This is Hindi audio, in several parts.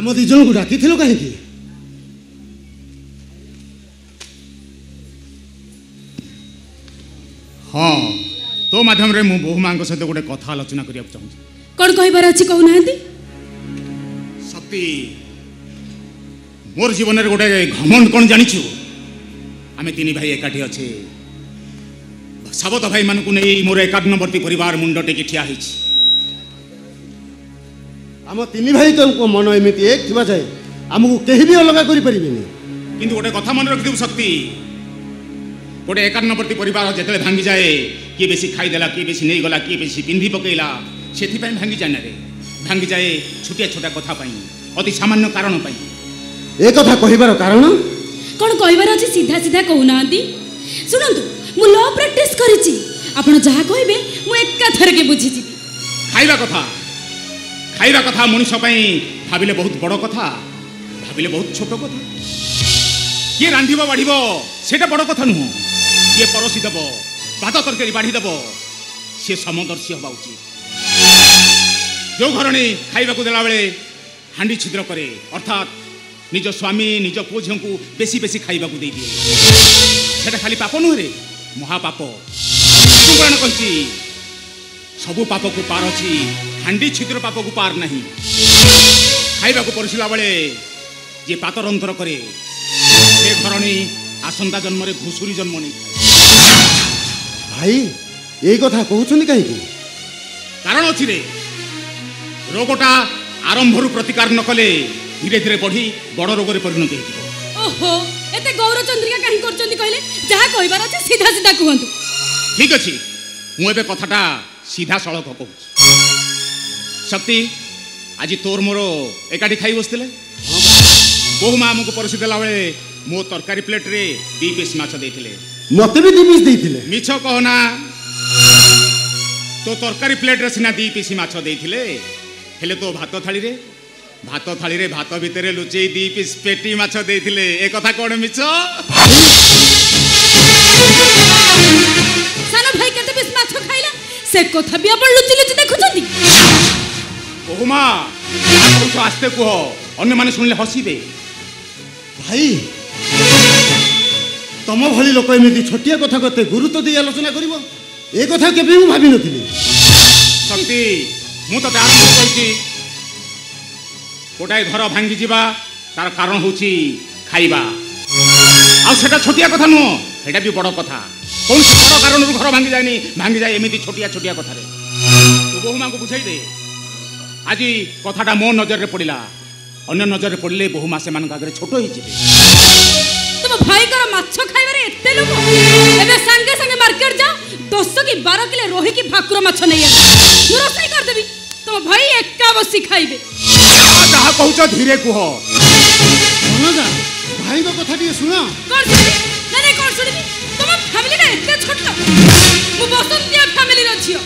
आम दी जन को डाकी कहीं हाँ तो माध्यम रे मु बहु मां सहित गोटे कथा आलोचना करने चाहूँ कौन कहबार अच्छी कहना शक्ति मोर जीवन में गोटे घमंड कौन जानिछु आमे तीन भाई एकाठी अच्छे साबत भाई मान को नहीं मोर 91 परिवार मुंड टेकी ठिया होइछि आम तीन भाई तो मन एमती एक थी जाए आमको कहीं भी अलग कर किंतु गोटे कथा मन रखिदेव शक्ति गोटे 91 परिवार जिते भांगी जाए किए बेसी खाईदेला किए बेसी नहीं गला किए बेसी पिंधि पकेला से भांगी जाए ना रे भांगी जाए छोटिया छोटा कथा अति सामान्य कारण ए कथा कहबार कारण कौन कहबार अच्छी सीधा सीधा कहना शुणु मु लॉ प्रैक्टिस करिछि आपण जहा कहबे मु एका थर के बुझी जी खाइबा कथा मनुष्य भाविले बहुत बड़ कथा भाविले बहुत छोट कथा किए रांधिब बाढ़ सेटा बड़ कथा नुह किए परोसी देव भात तरकारी बाढ़ी देव सी समदर्शी हवा उचित जो घरणी खाइबा देला बेले हांडी छिद्र करे अर्थात निज स्वामी निज पुओ झील को बेसी बेसी खाइबा दे दिए सेटा खाली पाप नुह रे महापाप पुराण कही सबु पाप को पार अच्छी हांडी छिद्र पाप को पार नहीं खाइबा परिशिला बेले जे पातर अंतर करे से घरणी आसंता जन्म रे घुसुरी जन्म नहीं भाई यही कथा कहते कहीं कारण अच्छी रे रोगटा आरंभ प्रतिकार न कले धीरे धीरे बढ़ी बड़ रोग परिणत हो एते गौर चंद्रिका कहीं करचंदी कहले जहा कहबार अछि सीधा सीधा कहंतु ठीक अछि मु एबे कथाटा सीधा सड़क कहू शक्ति आज तोर मोर एकाठी खाई बसथिले बहु मां हमको परसी देला बेले मो तरकारी प्लेट रे 2 पीस माछ देथिले मते भी 2 पीस देथिले मिछ कहना तो तरकारी प्लेट रे सिना 2 पीस माछ देथिले हेले तो भात थाली रे भात भितरे लुचई 2 पीस पेटी माछ देथिले ए कथा कोन मिछ सानो भाई कते पीस माछ खाइला से कथा भी अपन लुचि लुचि देखुछंती ओहुमा तो आस्ते को अन्य माने सुनले हसीबे भाई तम भली लोक एमती छोटिया कथा कते गुरुत्व दे आलोचना करिवो ए कथा केबे मु भाबी नथिली शक्ति मु तो आरंभ कहिछि गोटाए घर भांगी जीवा तार कारण होची खाइबा आ सेटा छोटिया कथा नु एटा भी बड़ कथा कौन से बड़ कारण घर भांगी जाए एमती छोटिया छोटिया कथा रे तो बहु मां को बुझाई दे आज कथाटा मो नजर रे पड़िला अन्य नजर रे पड़ले बहु मां से मान आगे छोट होई जिवे तुम भाई कर माछ खाइबारे एते लोक एबे संगे संगे मार्केट जा 10 की 12 किलो रोही की भाकुर माछ नै आ मु रोसई कर देबी तुम भाई एका बसी खाइबे जहा कहूछ धीरे कुह मनोजा भाई को कथा दिए सुना कोन सुनी नहीं कोन सुनी तुम फैमिली रे एते छोट मु बसंतिया फैमिली रे छियो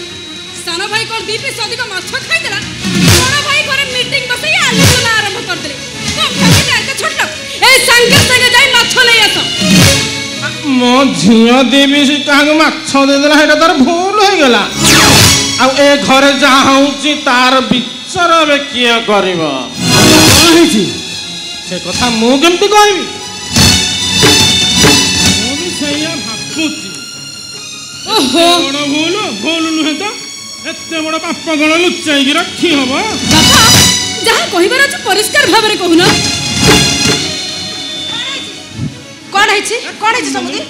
सानो भाई कोन 2 पीस अधिक माछ खाइ देला बड़ भाई घरे मीटिंग बसई आलोचना आरंभ कर देले तुम फैमिली रे एते छोट ए संगे संगे जाई माछ नै आस मो झियो देवी से काग माछ दे देला हेटा तार भूल हो गेला आ ए घरे जा होउची तार विचार बे किया करबो कहिछि से कथा मु केमति कहबी मु भी सैया भाबुची ओहो बड़ भूल नुहे तो एते बड़ पाप गण लुचाई की रखी हबो बाबा जहा कहिबार अछि परिष्कार भाबरे कहूना कोन है समुदी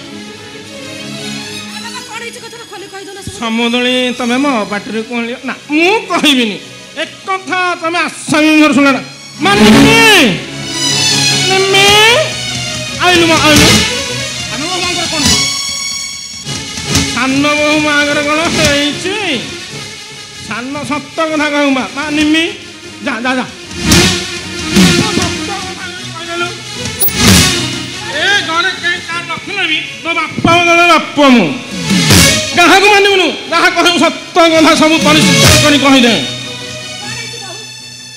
समुदली तमे मो पाटरे कोन ना मु कहबिनी एक कथा तमे आसामी मोर सुना मानिनी नमे आइलु सानो मांगर कोन सानो मांगर कोन हेइची सानो सत्य कथा कहूमा मानिमी जा जा जा ए गणे के कार नखलबी तो बापा गले बापा मु कहा को मानिबनु कहा कहू सत्य कथा सब परिष्कार करी कहि दे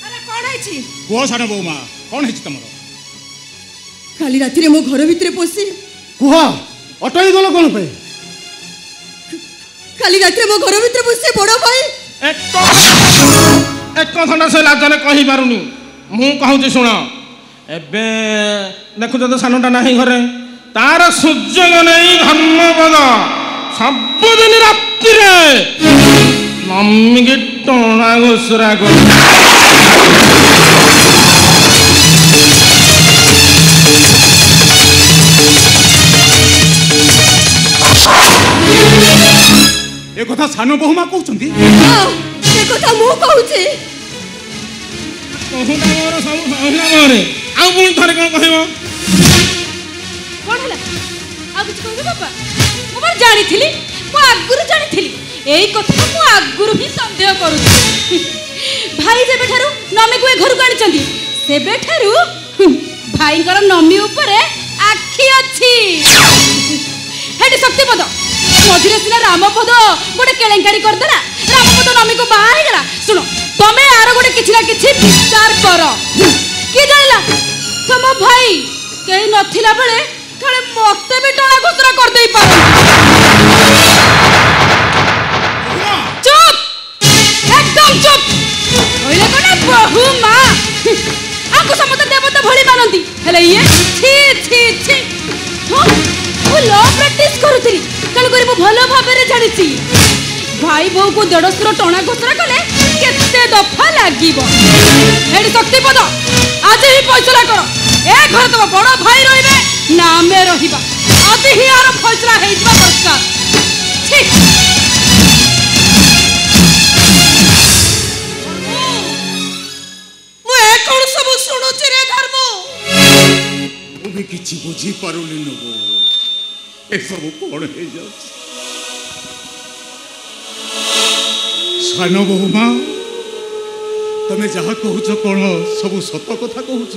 अरे कोन हैछि को सानो बहुमा कोन हैछि तमरो काली राती रे मो घर भितरे पसी कुह अटई गलो कोन पे काली राती रे मो घर भितरे पसी बड़ भाई एक कथा से लाजने कहि पारुनी ମୁଁ କହୁଛି ଶୁଣ ଏବେ ଦେଖୁଛ ତ ସାନଟା ନାହିଁ ଘରେ ତାର ସୁଯୋଗ ନେଇ ଧର୍ମପଦ ସବୁଦିନ ରାତିରେ ମମିକି ଟଣା ଘୋଷରା କରୁ। ଏ କଥା ସାନ ବୋହୂମା କହୁଛନ୍ତି? ସେ କଥା ମୁଁ କହୁଛି। ମୋର ସବୁ ସହିଲା ପରେ ଆଉ ପୁଣି ଥରେ କ'ଣ କହିବ? କ'ଣ ହେଲା? ଆଉ କିଛି କହିବେ ବାପା? ମୁଁ କ'ଣ ଜାଣିଥିଲି? ମୁଁ ଆଗରୁ ଜାଣିଥିଲି ଏଇ କଥା। ମୁଁ ଆଗରୁ ହିଁ ସନ୍ଦେହ କରୁଛି। ଭାଇ ଯେବେଠାରୁ ନମୀକୁ ଏ ଘରକୁ ଆଣିଛନ୍ତି ସେବେଠାରୁ ଭାଇଙ୍କର ନମୀ ଉପରେ ଆଖି ଅଛି। ହେଠି ଶକ୍ତିପଦ ମଝିରେ ସିନା ରାମପଦ ଗୋଟେ କେଳେଙ୍କାରୀ କରିଦେଲା, ରାମପଦ ନମୀକୁ ବାହା ହେଇଗଲା। ଶୁଣ ତମେ ଆର ଗୋଟେ କିଛି ନା କିଛି ବିଚାର କର। କିଏ ଜାଣିଲା ତମ ଭାଇ କେହି ନଥିଲା ବେଳେ କାଳେ ମତେ ବି ଟଣା ଘୋଷରା କରିଦେଇ ପାରନ୍ତି। ଚୁପ୍, ଏକଦମ ଚୁପ୍। କହିଲେ କଣ ବହୁ ମା ଆକୁ ସମସ୍ତେ ଦେବତା ଭଳି ମାନନ୍ତି, ହେଲେ ଇଏ ଛି ଛି ଛି। ମୁଁ ଲ ପ୍ରାକ୍ଟିସ କରୁଥିଲି, ତେଣୁକରି ମୁଁ ଭଲ ଭାବରେ ଜାଣିଛି ଭାଇ ବୋହୂକୁ ଦେଢ଼ଶୁର ଟଣା ଘୋଷରା କଲେ କେତେ ଦଫା ଲାଗିବ। ଏଠି ଶକ୍ତିପଦ ଆଜି ହିଁ ଫଇସଲା କର। ଏ ଘରେ ତମ ବଡ଼ ଭାଇ ରହିବେ ନା ଆମେ ରହିବା? ଆଜି ହିଁ ଆର ଫଇସଲା ହେଇଯିବା ଦରକାର। ଠିକ ମୁଁ ଏ କଣ ସବୁ ଶୁଣୁଛି ରେ ଧର୍ମ? ମୁଁ ବି କିଛି ବୁଝିପାରୁନି ନବୁ, ଏସବୁ କ'ଣ ହେଇଯାଉଛି? ସାନ ବୋହୂମା ତମେ ଯାହା କହୁଛ କ'ଣ ସବୁ ସତ କଥା କହୁଛ?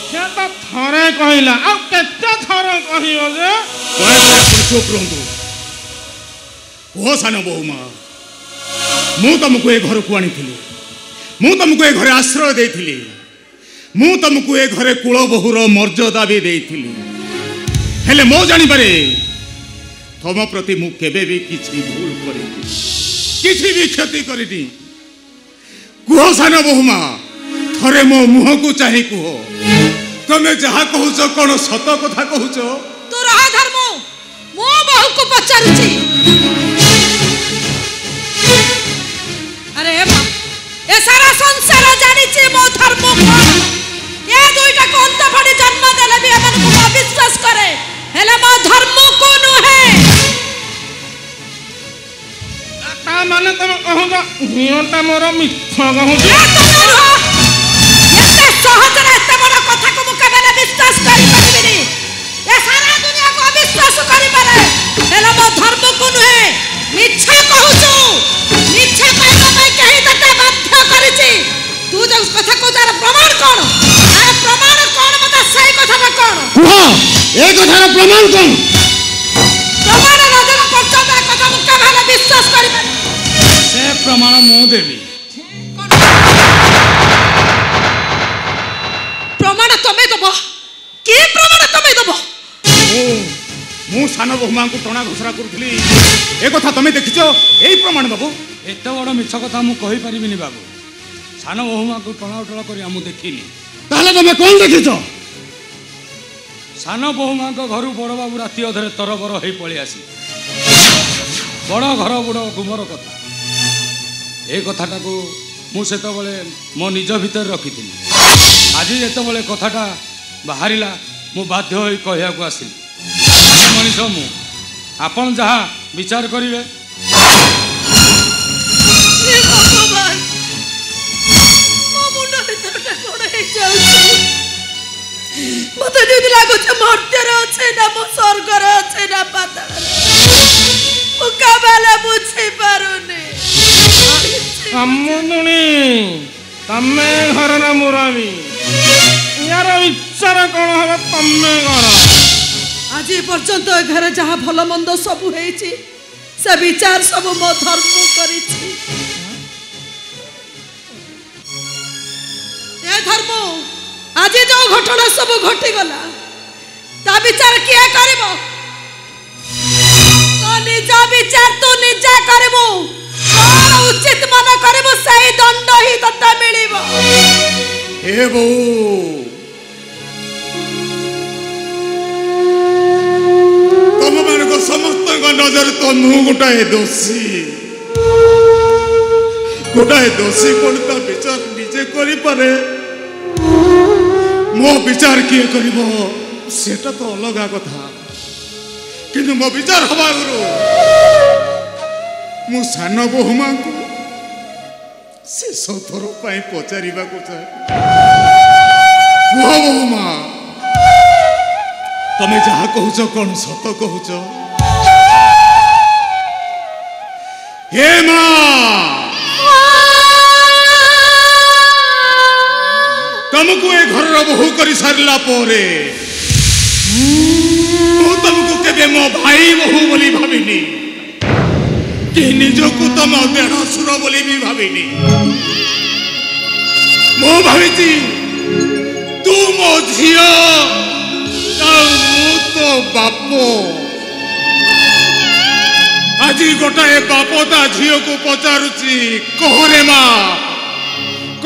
ସେ ତ ଥରେ କହିଲା, ଆଉ କେତେ ଥର କହିବ ଯେ? ଚୁପ୍ ରୁହନ୍ତୁ। କୁହ ସାନ ବୋହୂମା, ମୁଁ ତମକୁ ଏ ଘରକୁ ଆଣିଥିଲି, ମୁଁ ତମକୁ ଏ ଘରେ ଆଶ୍ରୟ ଦେଇଥିଲି, ମୁଁ ତମକୁ ଏ ଘରେ କୁଳ ବୋହୂର ମର୍ଯ୍ୟାଦା ବି ଦେଇଥିଲି, ହେଲେ ମୋ ଜାଣିବାରେ ତମ ପ୍ରତି ମୁଁ କେବେ ବି କିଛି ଭୁଲ କରିନି, କିଛି ବି କ୍ଷତି କରିନି। କୁହ ସାନ ବୋହୂମା, ଥରେ ମୋ ମୁହଁକୁ ଚାହିଁ କୁହ, ତମେ ଯାହା କହୁଛ କ'ଣ ସତ କଥା କହୁଛ? ତୁ ରହ ଧର୍ମ, ମୋ ବୋହୂକୁ ପଚାରୁଛି। ଆରେ ମା, ଏ ସାରା ସଂସାର ଜାଣିଛି ମୋ ଧର୍ମ କ'ଣ। ଏ ଦୁଇଟାକୁ ଅନ୍ତ ଫାଡ଼ି ଜନ୍ମ ଦେଲେ ବି ଏମାନଙ୍କୁ ଅବିଶ୍ୱାସ କରେ, ହେଲେ ମୋ ଧର୍ମକୁ ନୁହେଁ। ତା ମାନେ ତମେ କହୁଛ ଝିଅଟା ମୋର ମିଛ କହୁଛି? ଏତେ ସହଜରେ ଏତେ ବଡ଼ କଥାକୁ ମୁଁ କେବେ ବିଶ୍ୱାସ କରିପାରିବିନି। ଏ ସାରା ଦୁନିଆକୁ ଅବିଶ୍ୱାସ କରିପାରେ, ହେଲେ ମୋ ଧର୍ମକୁ ନୁହେଁ। ମିଛ କହୁଛୁ, ମିଛ କହିବା ପାଇଁ କେହି ତତେ ବାଧ୍ୟ କରିଛି? ତୁ ଯୋଉ କଥା କହୁଛୁ ତାର ପ୍ରମାଣ କ'ଣ? ତାର ପ୍ରମାଣ କ'ଣ? ମତେ ସେଇ କଥାଟା କ'ଣ କୁହ, ଏ କଥାର ପ୍ରମାଣ କ'ଣ? ପ୍ରମାଣ ନଦେଲ ପର୍ଯ୍ୟନ୍ତ ଏ କଥା ମୁଁ କେବେ ହେଲେ ବିଶ୍ୱାସ କରିପାରିବି। ସେ ପ୍ରମାଣ ମୁଁ ଦେବି। ପ୍ରମାଣ ତମେ ଦବ? କି ପ୍ରମାଣ ତମେ ଦବ? ମୁଁ ସାନ ବୋହୂମାଙ୍କୁ ଟଣା ଘୋଷରା କରୁଥିଲି, ଏ କଥା ତମେ ଦେଖିଛ? ଏଇ ପ୍ରମାଣ ବାବୁ। ଏତେ ବଡ଼ ମିଛ କଥା ମୁଁ କହିପାରିବିନି ବାବୁ। ସାନ ବୋହୂମାଙ୍କୁ ଟଣା ଉଟଳା କରି ମୁଁ ଦେଖିଲି। ତାହେଲେ ତମେ କ'ଣ ଦେଖିଛ? ସାନ ବୋହୂମାଙ୍କ ଘରୁ ବଡ଼ ବାବୁ ରାତି ଅଧରେ ତରବର ହେଇ ପଳେଇ ଆସି ବଡ଼ ଘର ବଡ଼ ଗୁମର କଥା। ଏ କଥାଟାକୁ ମୁଁ ସେତେବେଳେ ମୋ ନିଜ ଭିତରେ ରଖିଥିଲି। ଆଜି ଯେତେବେଳେ କଥାଟା ବାହାରିଲା ମୁଁ ବାଧ୍ୟ ହୋଇ କହିବାକୁ ଆସିଲି। ମଣିଷ ମୁଁ, ଆପଣ ଯାହା ବିଚାର କରିବେ। ଭଗବାନ, ମୋ ମୁଣ୍ଡ ଭିତରଟା କ'ଣ ହେଇଯାଉଛି? ମତେ ଯେମିତି ଲାଗୁଛି ମର୍ତ୍ତ୍ୟରେ ଅଛି ନା ମୁଁ ସ୍ୱର୍ଗରେ ଅଛି ନା ପାତାଳରେ। ମୁଁ କେବେ ବୁଝି ପାରୁନି। ସମୁଦୁଣୀ, ତମେ ଘରର ମୁରବୀ, ୟାର ବିଚାର କ'ଣ ହବ ତମେ କର। ଆଜି ପର୍ଯ୍ୟନ୍ତ ଏ ଘରେ ଯାହା ଭଲ ମନ୍ଦ ସବୁ ହେଇଛି ସେ ବିଚାର ସବୁ ମୋ ଧର୍ମ କରିଛି। ଏ ଧର୍ମ ଆଜି ଯୋଉ ଘଟଣା ସବୁ ଘଟିଗଲା ତା ବିଚାର କିଏ କରିବ? ତ ନିଜ ବିଚାର ତୁ ନିଜେ କରିବୁ। କ'ଣ ଉଚିତ ମନେ କରିବୁ ସେଇ ଦଣ୍ଡ ହିଁ ତତେ हे बोऊ तुम मान समस्त नजर तो मु गोटाए दोषी कौन ता विचार निजे करि पारे मो विचार किए करिवो सेटा तो अलगा कथा किंतु मो विचार हवा गुरु मु सान बहुमा को शेष थर पाई पचारिबा को चाहे बहुमा तमे जहा कहूच कौन सत कहूच हे मां तुमको ए घर बहु कर सारा तुमको केबे मो भाई बहु बोली भाविनी कि निजको तुम देहसुर बोली भी भाविनी मो भावी तू मो झियो तो बापो आज गोटाए बापो ता झियो को पचारुची कहरे मां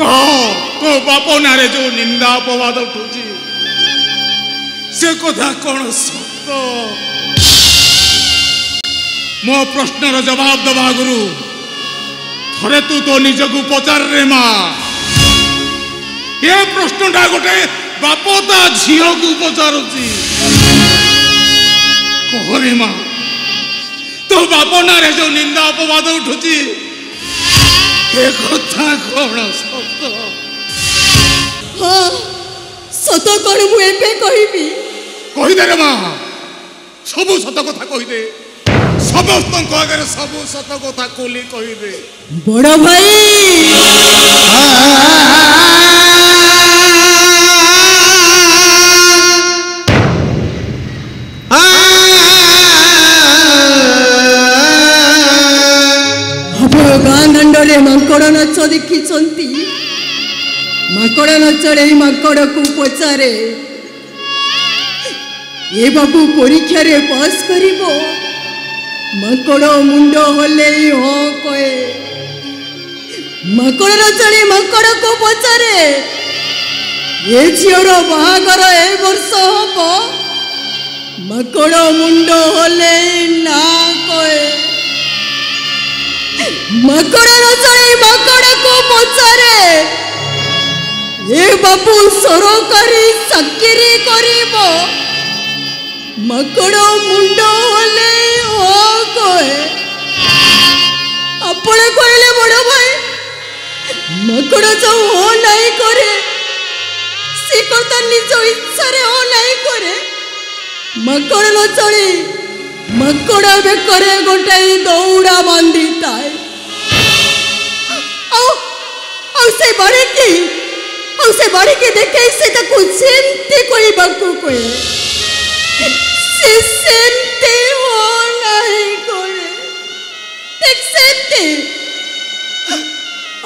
कह तो बापो नारे जो निंदा अपवाद उठुची से कथा कौन सत मो प्रश्नर जवाब दबा गुरु थरे तू तो निजको पचार रे मां ये प्रश्नटा गोटे बापो ता झियो को पचारुची कहरे मां तो बापो नारे जो निंदा अपवाद उठुची ए कथा कौन सत हाँ सत कौन मु एबे कहिबी कहिदे रे मां सब सत कथा कहिदे समस्त आगे सब सत कथा खोली कहिदे बड़ भाई गाँ दांडे माकड़ नाच देखी माकड़ नाचरे माकड़ को पचारे ये बाबू परीक्षा रे पास करिबो माकड़ मुंड हले हाँ कहे माकड़ नाचरे माकड़ को पचारे ये झीर बाहागर ए वर्ष हम माकड़ मुंड हले ना कहे माकड़ नाचरे माकड़ को पचारे ए बाबू सरकारी चाकरी करिबो माकड़ मुंड हले हाँ कहे आपण कहले बड़ भाई माकड़ जो हाँ नहीं करे से करता निज इच्छा रे हाँ नहीं करे माकड़ न चली माकड़ बेकरे गोटाई दौड़ा बांधी थाए से बाड़ी के देखे से ताको सेमते कहबाकू कहे से सेमते हो नहीं करे ठीक सेमते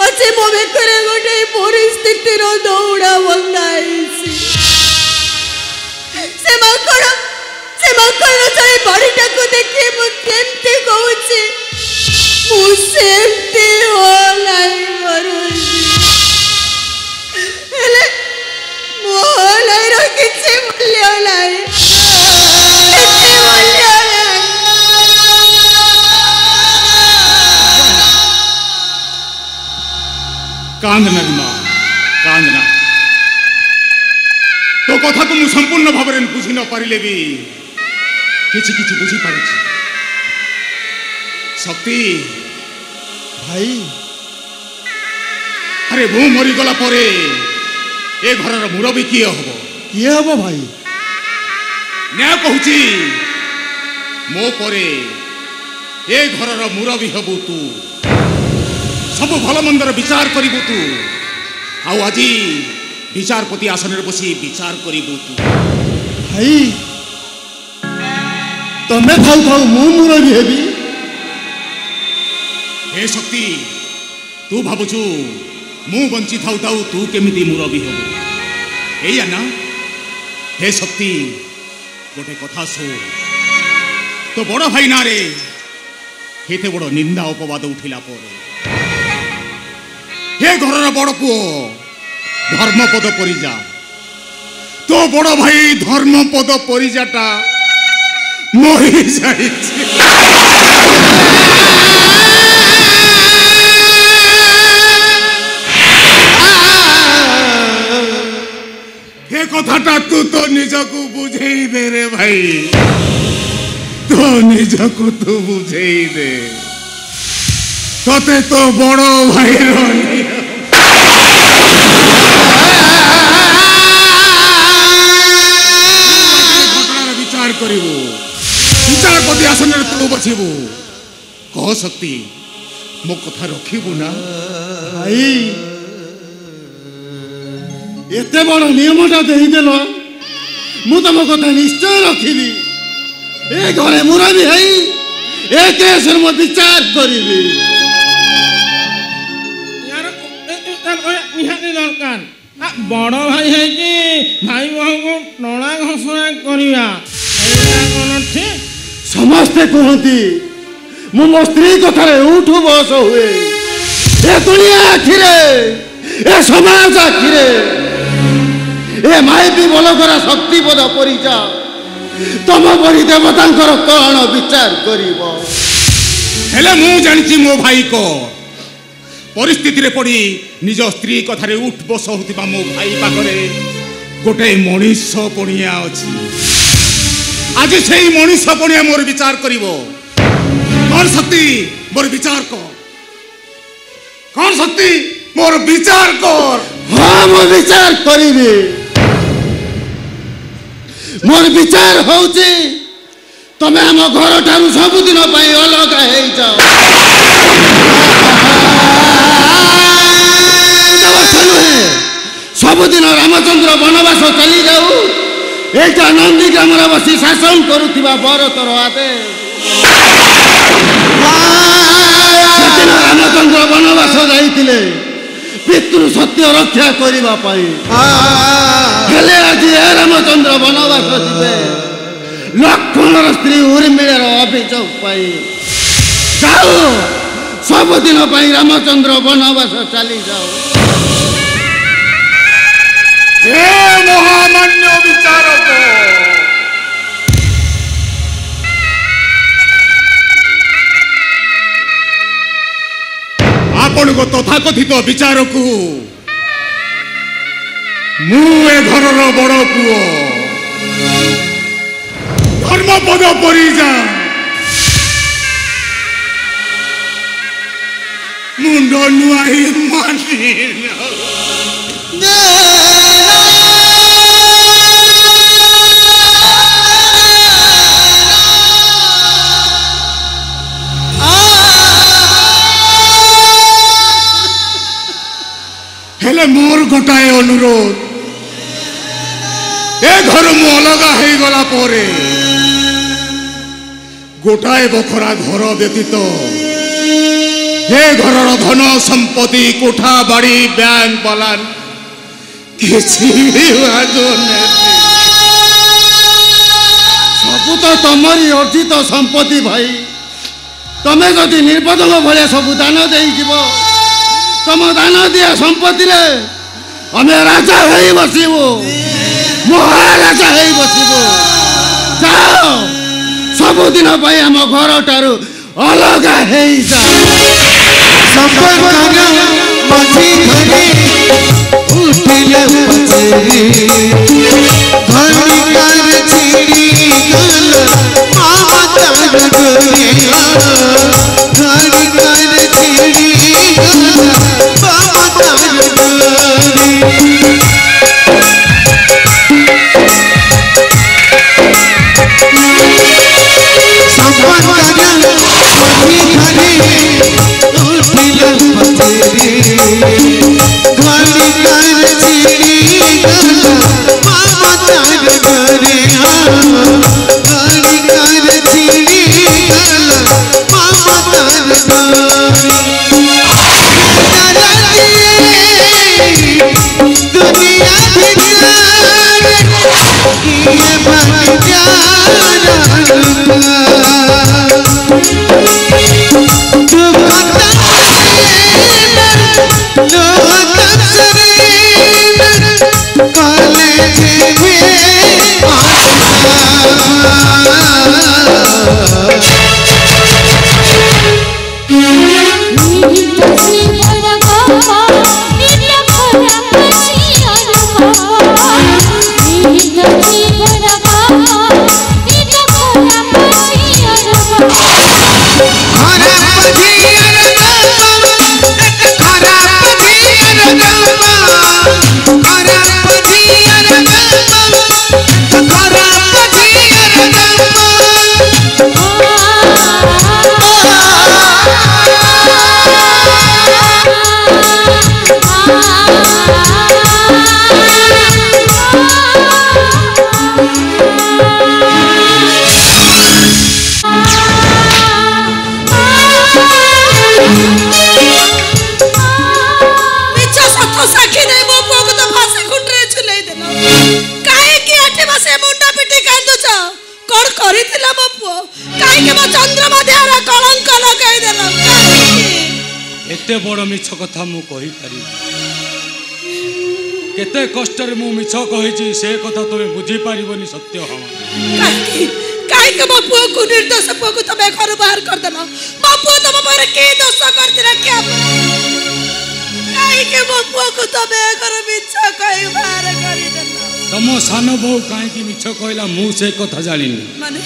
अच्छे मो बेकरे गोटे परिस्थिति रो दौड़ा बंधाई से माकड़ चली बाड़ीटा को देखे मु केमते कहूची मु सेमते हो नहीं करूची हेले मो नहीं रो किछि मूल्य नहीं किछि मूल्य नहीं कांदना मां कांदना तो कथा को मु संपूर्ण भाव में बुझी न पारिले भी किछि किछि बुझी पारुछि शक्ति भाई अरे भू मरी गला परे ए घरर मुरबी किए हम भाई न्याय कहूची मो परे ए घरर मुरबी हबु तू सब भल मंदर विचार करिबु तू आउ आजी विचारपति आसन रे बसी विचार करिबु तू भाई तमे थाउ थाउ मु मुरबी हेबी हे शक्ति तू भाबुचु मु बंची थाउ थाउ तू केमिति मुरबी हबु एया ना हे शक्ति गोटे कथा सो तो बड़ भाई ना रे हेते बड़ निंदा अपवाद उठिला परे हे घरर बड़ पुओ ধর্মপদ পরিজা তো বড় ভাই ধর্মপদ পরিজাটা মরি যাইছে এ কথাটা তুই তো নিজকু বুঝেই দে রে ভাই তো নিজকু তু বুঝেই দে তোতে তো বড় ভাইর বিচার করিব বিচারপতি আসনের তু বসিবু কহ শক্তি ମୋ କଥା ରଖିବୁ ନା ଭାଇ ଏତେ ବଡ଼ ନିୟମଟା ଦେଇଦେଲ ମୁଁ ତମ କଥା ନିଶ୍ଚୟ ରଖିବି ଏ ଘରେ ମୁରବି ହେଇ ଏ କେସରେ ମୁଁ ବିଚାର କରିବି ନିହାତି ଦରକାର ବଡ଼ ଭାଇ ହେଇକି ଭାଇ ବୋହୂଙ୍କୁ ଟଣା ଘୋଷଣା କରିବା ସମସ୍ତେ କୁହନ୍ତି ମୁଁ ମୋ ସ୍ତ୍ରୀ କଥାରେ ଉଠୁ ବସ ହୁଏ ଏ ଦୁନିଆ ଆଖିରେ ଏ ସମାଜ ଆଖିରେ ଏ ମାଇପି ବଲକରା ଶକ୍ତିପଦ ପରିଚା ତମ ପରି ଦେବତାଙ୍କର କଣ ବିଚାର କରିବ ହେଲେ ମୁଁ ଜାଣିଛି ମୋ ଭାଇକ ପରିସ୍ଥିତିରେ ପଡ଼ି ନିଜ ସ୍ତ୍ରୀ କଥାରେ ଉଠ ବସ ହେଉଥିବା ମୋ ଭାଇ ପାଖରେ ଗୋଟେ ମଣିଷ ପଣିଆ ଅଛି ଆଜି ସେଇ ମଣିଷ ପଣିଆ ମୋର ବିଚାର କରିବ कौन शक्ति मोर विचार कर कौन शक्ति मोर विचार कर हाँ मो विचार करिबी मोर विचार होउची तमे हम घर ठारू सब दिन पई अलग हेई जाओ सब दिन रामचंद्र वनवास चली जाऊ एटा नंदी ग्राम बसी शासन करुथिबा बरतर आते रामचंद्र वनवास जाइतिले पितृ सत्य रक्षा करिबा पाई हेले आज रामचंद्र वनवास जिबे लक्ष्मणर स्त्री उर्मिଳାର अभियोग पाई जाओ सब दिन पाई रामचंद्र वनवास चली जाओ हे महामान्य विचारक आपण को तथाकथित विचारक मु ए घरर बड़ पुओ धर्मपद परिजा मुंड नुआई मानी हेले मोर गोटाए अनुरोध ए घर मु अलगा हो गला परे गोटाए बखरा घर व्यतीत हे घरर धन संपत्ति कोठा बाड़ी बैंक बालान किसी सब तो तमरी अर्जित संपत्ति भाई तमे जदि निर्बोधक भाया सब दान दे तम दान दिया संपत्ति रे हमें राजा हो बसबू महाराजा हो बसबू जाओ सबुदिन आम घर ठारू अलग हो घड़ी एते बड़ मिछ कथा मु कहि पारि केते कष्ट रे मु मिछ कहिची से कथा तमे बुझी पारिबनी सत्य हम काहे के मो पुओ को निर्दोष पुओ को तमे घर बाहर कर देलो मो पुओ तम पर के दोष करतिरा क्या काहे के मो पुओ को तमे घर मिछ कहि बाहर करि देलो तम सान बहु काहे की मिछ कहला मु से कथा जानिनी माने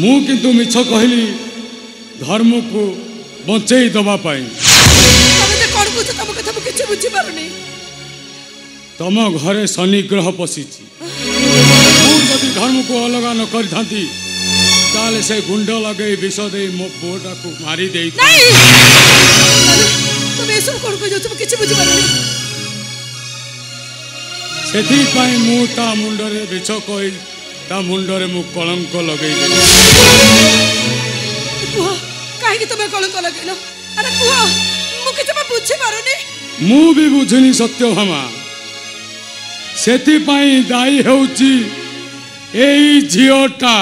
मु किंतु मिछ कहली धर्म को बंचई दबा पाई तम कथा किछि बुझी पारुनी तम घरे शनि ग्रह पशिछि जदि धर्म को अलगा न कर थांती ताले से गुंड लगे विष दे मो पुओटा को मारी दे नहीं तुम एसब कोन को तुम किछि बुझी पारुनी सेथि पाई मु ता मुंडरे विष कहि ता मुंडरे मु कलंक लगई दे पुओ काहे कि तुम कलंक लगैलो अरे पुओ मु किछि बुझी पारुनी मु भी बुझनी सत्य भामा सेथि पाई दाई हेउची एई झियोटा